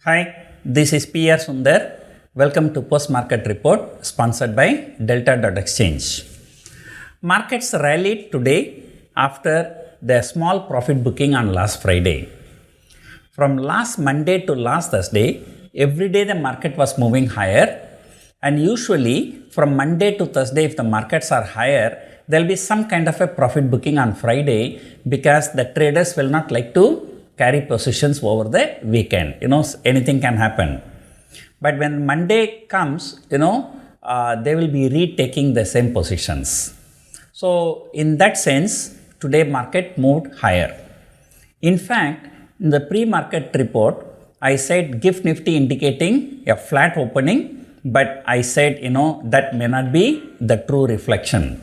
Hi, this is PR Sundar. Welcome to Post Market Report sponsored by Delta.exchange. Markets rallied today after the small profit booking on last Friday. From last Monday to last Thursday, every day the market was moving higher, and usually from Monday to Thursday, if the markets are higher, there will be some kind of a profit booking on Friday because the traders will not like to carry positions over the weekend. Anything can happen. But when Monday comes, they will be retaking the same positions. So in that sense, today market moved higher. In fact, in the pre-market report, I said GIFT Nifty indicating a flat opening, but I said, that may not be the true reflection.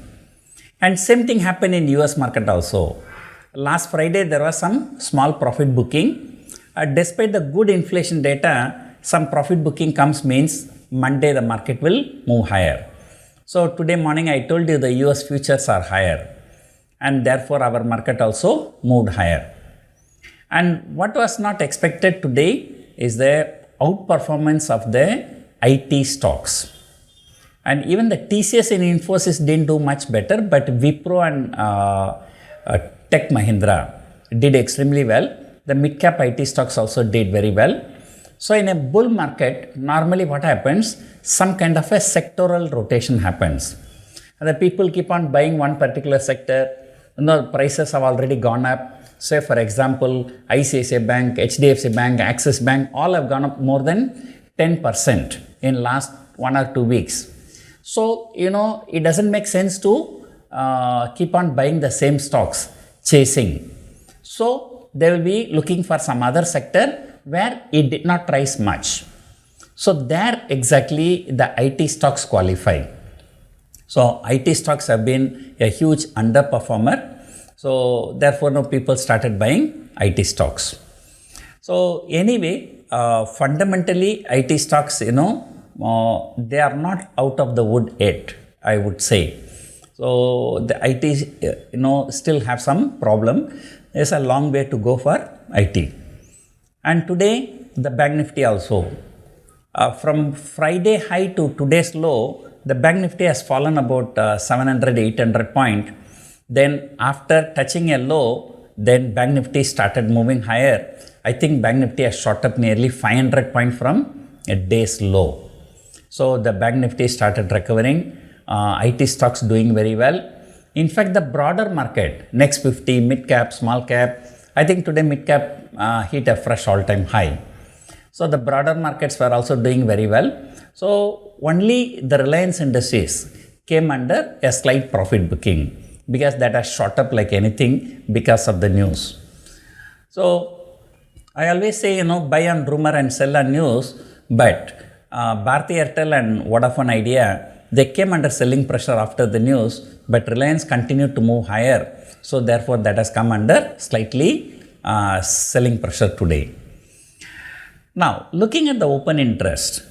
And same thing happened in US market also. Last Friday, there was some small profit booking. Despite the good inflation data, some profit booking comes means Monday the market will move higher. So today morning I told you the US futures are higher, and therefore our market also moved higher. And what was not expected today is the outperformance of the IT stocks. And even the TCS and Infosys didn't do much better, but Wipro and Tech Mahindra did extremely well. The mid-cap IT stocks also did very well. So in a bull market, normally what happens, some kind of a sectoral rotation happens. And the people keep on buying one particular sector, prices have already gone up. Say for example, ICICI Bank, HDFC Bank, Axis Bank, all have gone up more than 10% in last 1 or 2 weeks. So, it doesn't make sense to keep on buying the same stocks, chasing. So, they will be looking for some other sector where it did not rise much. So, there exactly the IT stocks qualify. So, IT stocks have been a huge underperformer. So, therefore, now people started buying IT stocks. So, anyway, fundamentally IT stocks, they are not out of the wood yet, I would say. So, the IT, still have some problem. There's a long way to go for IT. And today, the Bank Nifty also. From Friday high to today's low, the Bank Nifty has fallen about 700, 800 point. Then after touching a low, then Bank Nifty started moving higher. I think Bank Nifty has shot up nearly 500 point from a day's low. So the Bank Nifty started recovering. IT stocks doing very well. In fact, the broader market, next 50, mid cap, small cap, I think today mid cap hit a fresh all-time high. So the broader markets were also doing very well. So only the Reliance Industries came under a slight profit booking because that has shot up like anything because of the news. So I always say, buy on rumor and sell on news, but Bharti Airtel and Vodafone Idea, they came under selling pressure after the news, but Reliance continued to move higher. So therefore, that has come under slightly selling pressure today. Now, looking at the open interest.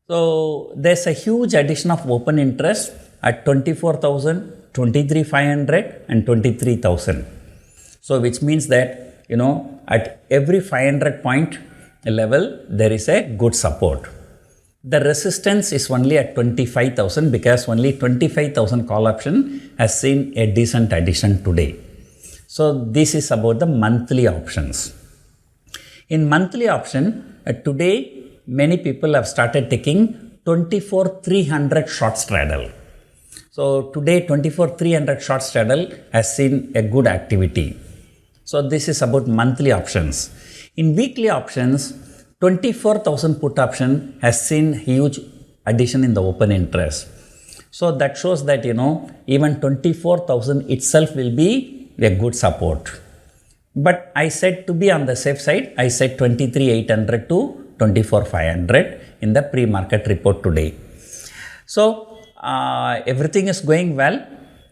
So there's a huge addition of open interest at 24,000, 23,500 and 23,000. So which means that, at every 500 point level, there is a good support. The resistance is only at 25,000 because only 25,000 call option has seen a decent addition today. So this is about the monthly options. In monthly option, today many people have started taking 24,300 short straddle. So today 24,300 short straddle has seen a good activity. So this is about monthly options. In weekly options, 24,000 put option has seen huge addition in the open interest. So that shows that, even 24,000 itself will be a good support. But I said to be on the safe side, I said 23,800 to 24,500 in the pre-market report today. So everything is going well,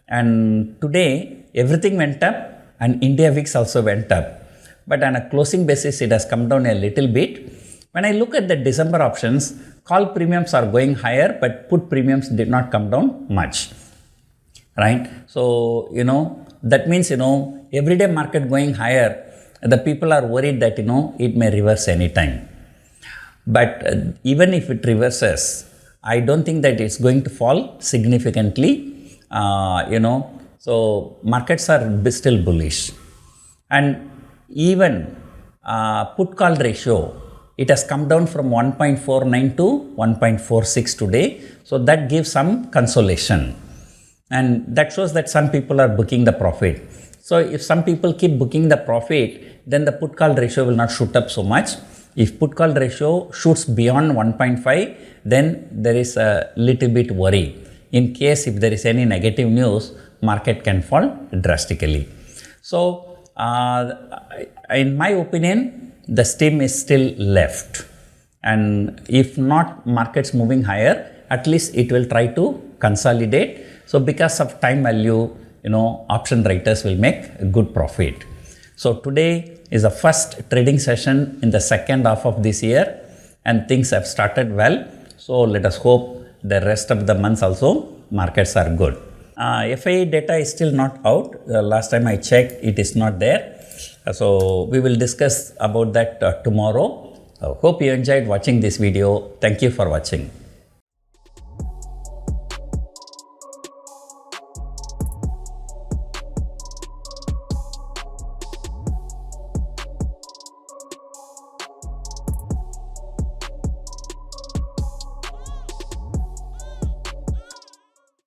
and today everything went up and India VIX also went up. But on a closing basis, it has come down a little bit. When I look at the December options, call premiums are going higher, but put premiums did not come down much, right? So, that means, everyday market going higher, the people are worried that, it may reverse anytime. But even if it reverses, I don't think that it's going to fall significantly, so markets are still bullish. And even put call ratio, it has come down from 1.49 to 1.46 today. So that gives some consolation. And that shows that some people are booking the profit. So if some people keep booking the profit, then the put call ratio will not shoot up so much. If put call ratio shoots beyond 1.5, then there is a little bit worry. In case if there is any negative news, market can fall drastically. So in my opinion, the steam is still left. And if not markets moving higher, at least it will try to consolidate. So because of time value, option writers will make a good profit. So today is the first trading session in the second half of this year, and things have started well. So let us hope the rest of the months also markets are good. FII data is still not out. Last time I checked, it is not there. So we will discuss about that tomorrow. Hope you enjoyed watching this video. Thank you for watching.